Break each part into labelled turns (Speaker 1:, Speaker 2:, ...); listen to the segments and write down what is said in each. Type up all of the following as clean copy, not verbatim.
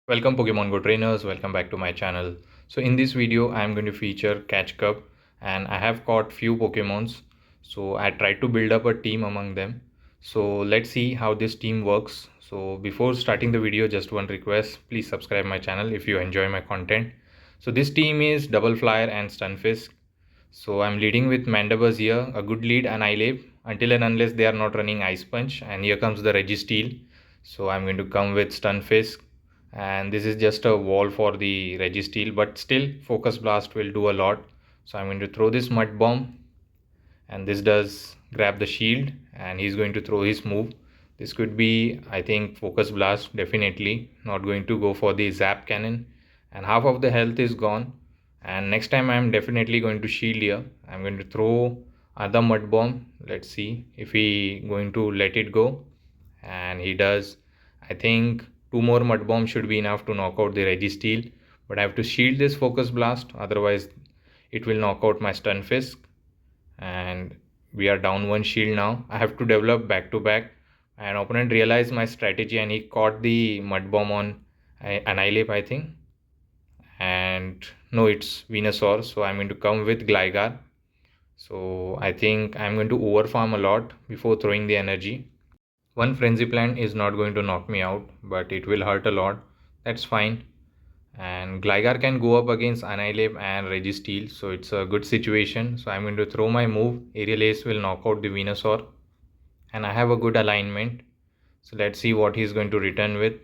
Speaker 1: Welcome Pokemon Go trainers, welcome back to my channel. So in this video I am going to feature Catch Cup and I have caught few Pokemons. So I tried to build up a team among them. So let's see how this team works. So before starting the video, just one request, please subscribe my channel if you enjoy my content. So this team is Double Flyer and Stunfisk. So I'm leading with Mandibuzz here, a good lead, and Ileap until and unless they are not running Ice Punch. And here comes the Registeel. So I'm going to come with Stunfisk, and this is just a wall for the Registeel, but still Focus Blast will do a lot. So I'm going to throw this Mud Bomb, and this does grab the shield, and he's going to throw his move. This could be, I think, Focus Blast, definitely not going to go for the Zap Cannon, and half of the health is gone. And next time I'm definitely going to shield here. I'm going to throw other Mud Bomb. Let's see if he going to let it go, and he does. I think two more Mud Bombs should be enough to knock out the Registeel, but I have to shield this Focus Blast, otherwise it will knock out my Stunfisk. And we are down one shield now. I have to develop back to back. An opponent realized my strategy and he caught the Mud Bomb on Annihilate, I think. And no, it's Venusaur, so I'm going to come with Gligar. So I think I'm going to overfarm a lot before throwing the energy. One Frenzy Plant is not going to knock me out, but it will hurt a lot. That's fine. And Gligar can go up against Annihilate and Registeel, so it's a good situation. So I'm going to throw my move. Aerial Ace will knock out the Venusaur, and I have a good alignment. So let's see what he's going to return with.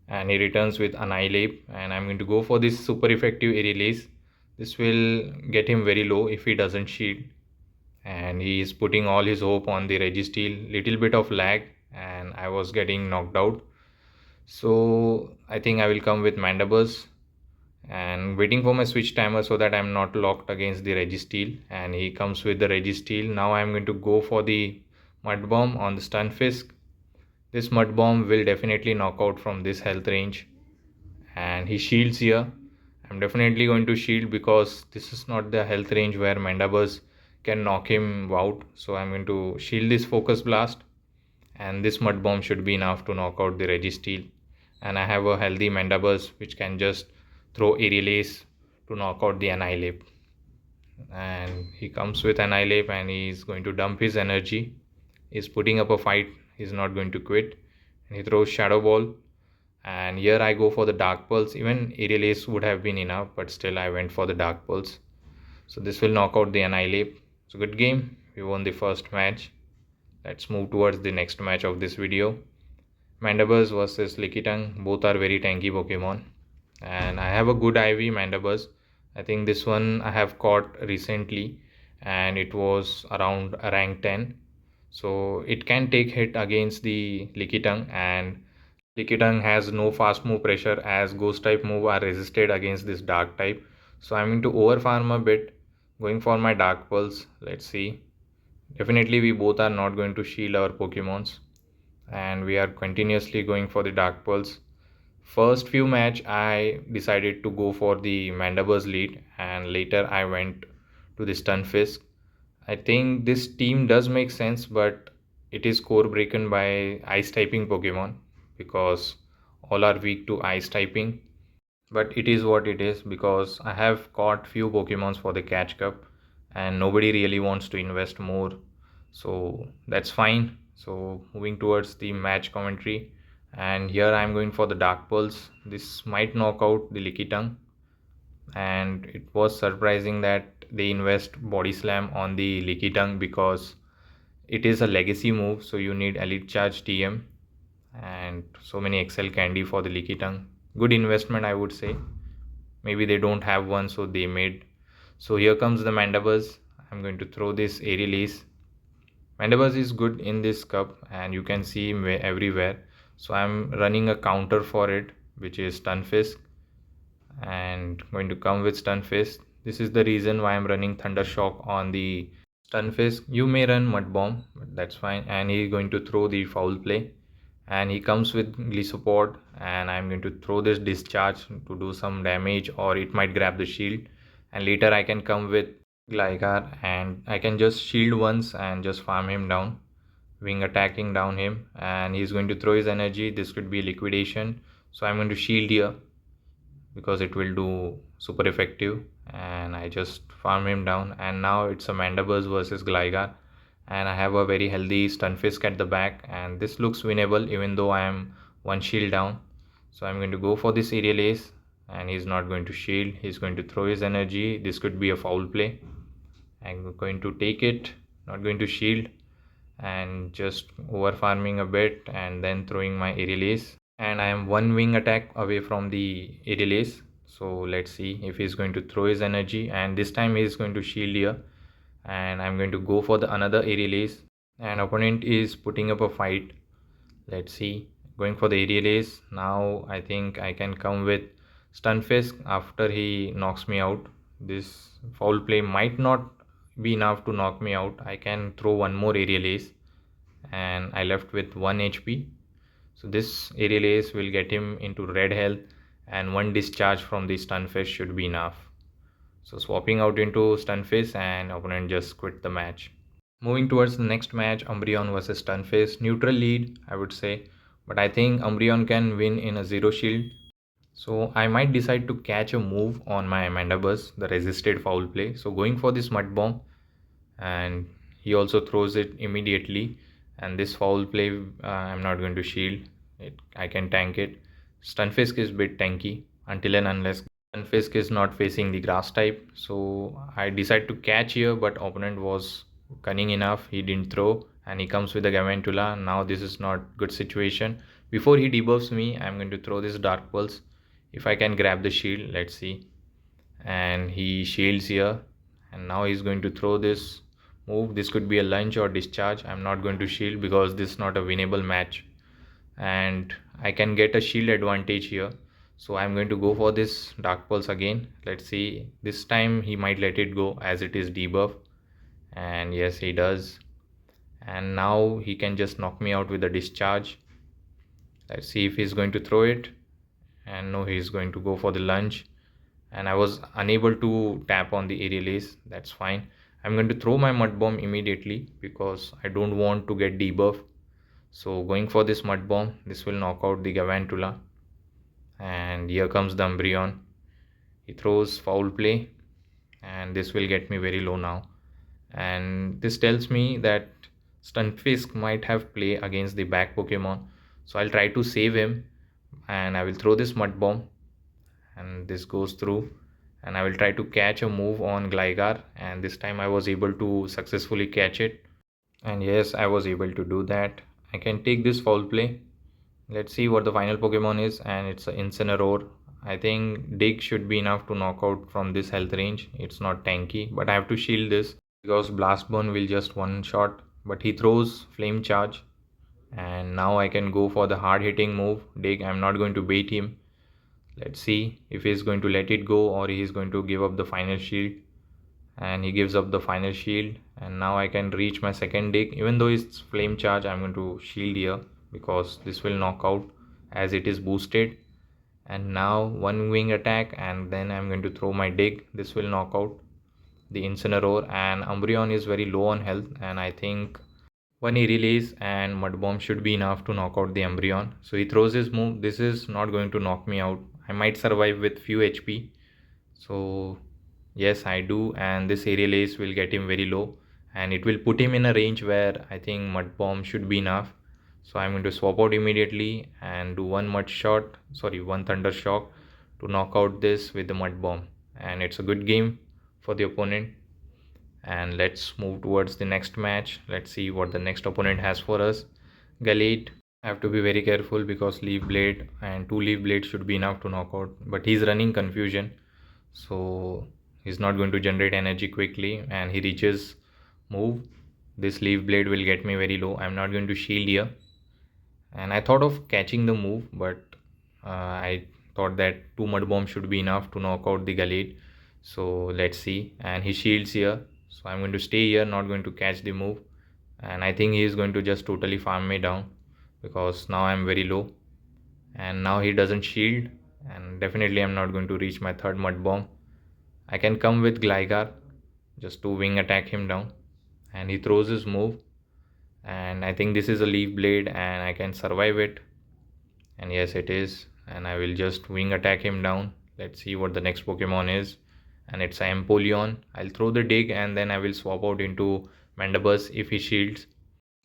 Speaker 1: And he returns with Annihilate, and I'm going to go for this super effective Aerial Ace. This will get him very low if he doesn't shield, and he is putting all his hope on the Registeel. Little bit of lag and I was getting knocked out. So I think I will come with Mandibuzz and waiting for my switch timer so that I'm not locked against the Registeel, and he comes with the Registeel. Now I'm going to go for the Mud Bomb on the Stunfisk. This Mud Bomb will definitely knock out from this health range, and he shields here. I'm definitely going to shield because this is not the health range where Mandibuzz can knock him out. So I'm going to shield this Focus Blast, and this Mud Bomb should be enough to knock out the Registeel. And I have a healthy Mandibuzz which can just throw Aerial Ace to knock out the Annihilate. And he comes with Annihilate and he's going to dump his energy. He's putting up a fight. He's not going to quit. And he throws Shadow Ball. And here I go for the Dark Pulse. Even Aerial Ace would have been enough, but still I went for the Dark Pulse. So this will knock out the Annihilate. It's a good game. We won the first match. Let's move towards the next match of this video. Mandibuzz versus Lickitung. Both are very tanky Pokemon. And I have a good IV Mandibuzz. I think this one I have caught recently and it was around rank 10. So it can take hit against the Lickitung, and Lickitung has no fast move pressure as ghost type move are resisted against this dark type. So I'm going to overfarm a bit, going for my Dark Pulse. Let's see. Definitely we both are not going to shield our Pokemons, and we are continuously going for the Dark Pulse. First few match I decided to go for the Mandibuzz lead, and later I went to the Stunfisk. I think this team does make sense, but it is core broken by ice typing Pokemon because all are weak to ice typing. But it is what it is because I have caught few Pokemons for the Catch Cup and nobody really wants to invest more. So that's fine. So moving towards the match commentary, and here I'm going for the Dark Pulse. This might knock out the Lickitung, and it was surprising that they invest Body Slam on the Lickitung because it is a legacy move, so you need Elite Charge TM and so many Excel candy for the Lickitung. Good investment, I would say. Maybe they don't have one, so they made. So here comes the Mandibuzz. I'm going to throw this Aerial Ace. Mandibuzz is good in this cup and you can see him everywhere. So I'm running a counter for it, which is Stunfisk, and going to come with Stunfisk. This is the reason why I'm running Thunder Shock on the Stunfisk. You may run Mud Bomb, but that's fine. And he's going to throw the Foul Play, and he comes with Glisopod, and I'm going to throw this Discharge to do some damage, or it might grab the shield, and later I can come with Gligar and I can just shield once and just farm him down, wing attacking down him, and he's going to throw his energy. This could be liquidation, So I'm going to shield here because it will do super effective, and I just farm him down. And now it's a Mandibuzz versus Gligar, and I have a very healthy Stunfisk at the back, and this looks winnable even though I am one shield down. So I'm going to go for this aerial ace, and he's not going to shield, he's going to throw his energy. This could be a foul play. I'm going to take it, not going to shield, and just over farming a bit and then throwing my aerial ace. And I am one wing attack away from the aerial ace. So let's see if he's going to throw his energy, and this time he's going to shield here, and I'm going to go for the another aerial ace, and opponent is putting up a fight. Let's see, going for the aerial ace. Now I think I can come with Stunfisk after he knocks me out. This foul play might not be enough to knock me out. I can throw one more aerial ace, and I left with 1 HP. So this aerial ace will get him into red health, and one discharge from the Stunfisk should be enough. So swapping out into Stunfisk, and opponent just quit the match. Moving towards the next match, Umbreon versus Stunfisk. Neutral lead, I would say, but I think Umbreon can win in a zero shield. So I might decide to catch a move on my Mandibuzz, the resisted foul play. So going for this Mud Bomb, and he also throws it immediately. And this foul play, I'm not going to shield it. I can tank it. Stunfisk is a bit tanky until and unless Stunfisk is not facing the grass type. So I decide to catch here, but opponent was cunning enough. He didn't throw, and he comes with a Gavantula. Now this is not good situation. Before he debuffs me, I'm going to throw this Dark Pulse. If I can grab the shield, let's see. And he shields here, and now he's going to throw this move. This could be a lunge or discharge. I'm not going to shield because this is not a winnable match, and I can get a shield advantage here. So I'm going to go for this Dark Pulse again. Let's see, this time he might let it go as it is debuff, and yes, he does. And now he can just knock me out with a discharge. Let's see if he's going to throw it, and no, he's going to go for the lunge, and I was unable to tap on the aerial ace. That's fine. I'm going to throw my Mud Bomb immediately because I don't want to get debuff. So going for this Mud Bomb, this will knock out the Gavantula, and here comes the Umbreon. He throws foul play, and this will get me very low now, and this tells me that Stunfisk might have play against the back Pokemon. So I'll try to save him, and I will throw this Mud Bomb, and this goes through, and I will try to catch a move on Gligar, and this time I was able to successfully catch it, and yes, I was able to do that. I can take this foul play. Let's see what the final Pokemon is, and it's an Incineroar. I think Dig should be enough to knock out from this health range. It's not tanky, but I have to shield this because Blast Burn will just one shot, but he throws Flame Charge, and now I can go for the hard hitting move. Dig, I'm not going to bait him. Let's see if he's going to let it go or he's going to give up the final shield, and he gives up the final shield, and now I can reach my second Dig. Even though it's Flame Charge, I'm going to shield here because this will knock out as it is boosted. And now one wing attack, and then I'm going to throw my Dig. This will knock out the Incineroar, and Umbreon is very low on health, and I think one aerial ace and Mud Bomb should be enough to knock out the Umbreon. So he throws his move. This is not going to knock me out. I might survive with few HP. So yes, I do, and this aerial ace will get him very low, and it will put him in a range where I think Mud Bomb should be enough. So I'm going to swap out immediately and do one one Thunder Shock to knock out this with the Mud Bomb, and it's a good game for the opponent. And let's move towards the next match. Let's see what the next opponent has for us. Galate. I have to be very careful because Leaf Blade and 2 Leaf Blades should be enough to knock out, but he's running Confusion, so he's not going to generate energy quickly, and he reaches move. This Leaf Blade will get me very low. I'm not going to shield here, and I thought of catching the move, but I thought that 2 Mud Bombs should be enough to knock out the Galate. So let's see, and he shields here, so I'm going to stay here, not going to catch the move, and I think he is going to just totally farm me down because now I'm very low, and now he doesn't shield, and definitely I'm not going to reach my third Mud Bomb. I can come with Gligar just to wing attack him down, and he throws his move, and I think this is a Leaf Blade and I can survive it, and yes, it is. and I will just wing attack him down. Let's see what the next Pokemon is. And it's a Empoleon. I'll throw the dig and then I will swap out into Mandibuzz if he shields,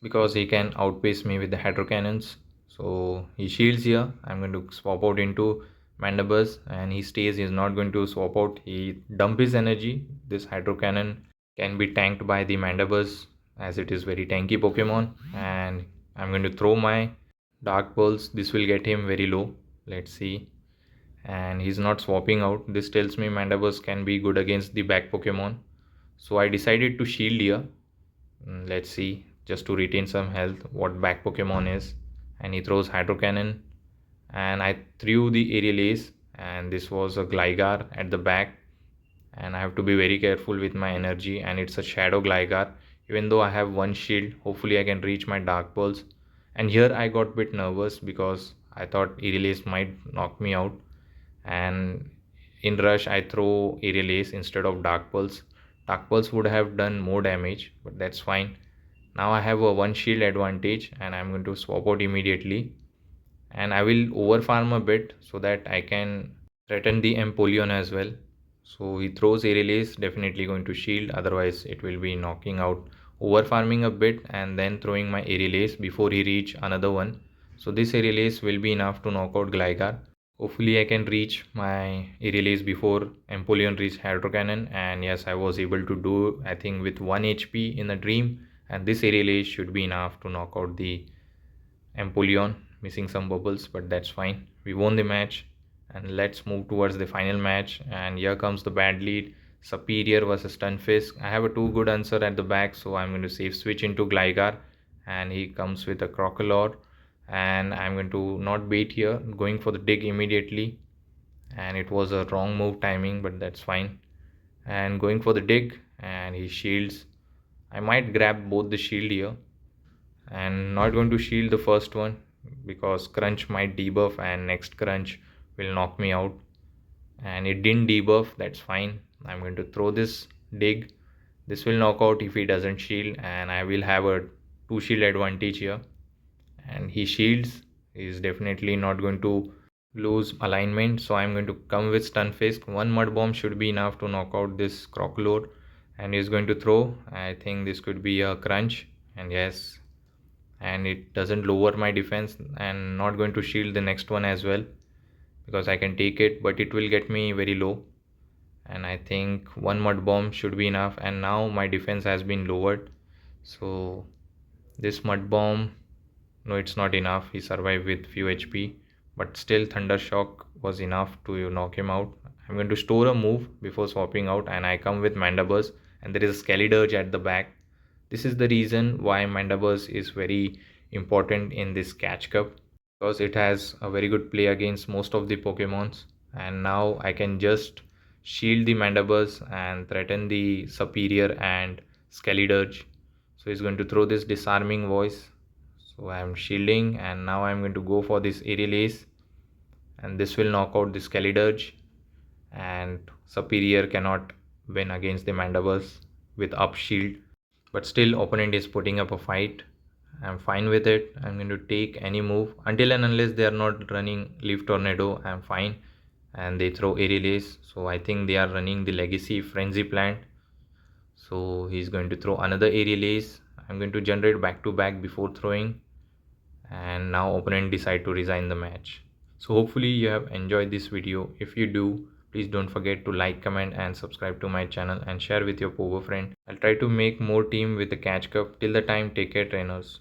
Speaker 1: because he can outpace me with the Hydro Cannons. So he shields here. I'm going to swap out into Mandibuzz and he stays. He's not going to swap out. He dump his energy. This Hydro Cannon can be tanked by the Mandibuzz as it is very tanky Pokemon. And I'm going to throw my Dark Pulse. This will get him very low. Let's see. And he's not swapping out. This tells me Mandibuzz can be good against the back Pokemon. So I decided to shield here. Let's see, just to retain some health, what back Pokemon is. And he throws Hydro Cannon. And I threw the Aerial Ace. And this was a Gligar at the back. And I have to be very careful with my energy. And it's a Shadow Gligar. Even though I have one shield, hopefully I can reach my Dark Pulse. And here I got a bit nervous because I thought Aerial Ace might knock me out. And in rush I throw Aerial Ace instead of Dark Pulse. Dark Pulse would have done more damage, but that's fine. Now I have a one shield advantage and I'm going to swap out immediately. And I will overfarm a bit so that I can threaten the Empoleon as well. So he throws Aerial Ace, definitely going to shield, otherwise it will be knocking out. Overfarming a bit and then throwing my Aerial Ace before he reach another one. So this Aerial Ace will be enough to knock out Gligar. Hopefully I can reach my Aerial Ace before Empoleon reached Hydro Cannon, and yes, I was able to do, I think, with 1 HP in a dream, and this Aerial Ace should be enough to knock out the Empoleon, missing some bubbles, but that's fine. We won the match, and let's move towards the final match. And here comes the bad lead, Superior versus Stunfisk. I have a too good answer at the back, so I'm going to save switch into Gligar, and he comes with a Crocodile. And I'm going to not bait here, going for the dig immediately, and it was a wrong move timing, but that's fine. And going for the dig and he shields. I might grab both the shield here and not going to shield the first one because crunch might debuff and next crunch will knock me out, and it didn't debuff, that's fine. I'm going to throw this dig. This will knock out if he doesn't shield, and I will have a 2 shield advantage here. And he shields, he is definitely not going to lose alignment, so I'm going to come with Stunfisk. One Mud Bomb should be enough to knock out this Crocodile, and he's going to throw, I think this could be a crunch, and yes, and it doesn't lower my defense, and not going to shield the next one as well because I can take it, but it will get me very low, and I think one Mud Bomb should be enough. And now my defense has been lowered, so this Mud Bomb, no, it's not enough. He survived with few HP, but still Thunder Shock was enough to knock him out. I'm going to store a move before swapping out, and I come with Mandibuzz, and there is a Skeledirge at the back. This is the reason why Mandibuzz is very important in this Catch Cup, because it has a very good play against most of the Pokemons. And now I can just shield the Mandibuzz and threaten the Superior and Skeledirge. So he's going to throw this Disarming Voice. So I am shielding, and now I am going to go for this Aerial Ace, and this will knock out the Skeledirge, and Superior cannot win against the Mandibuzz with up shield, but still opponent is putting up a fight. I'm fine with it. I'm going to take any move until and unless they are not running Leaf Tornado. I'm fine, and they throw Aerial Ace, so I think they are running the Legacy Frenzy Plant. So he's going to throw another Aerial Ace. I'm going to generate back to back before throwing, and now opponent decide to resign the match. So hopefully you have enjoyed this video. If you do, please don't forget to like, comment and subscribe to my channel and share with your power friend. I'll try to make more team with the Catch Cup. Till the time, take care trainers.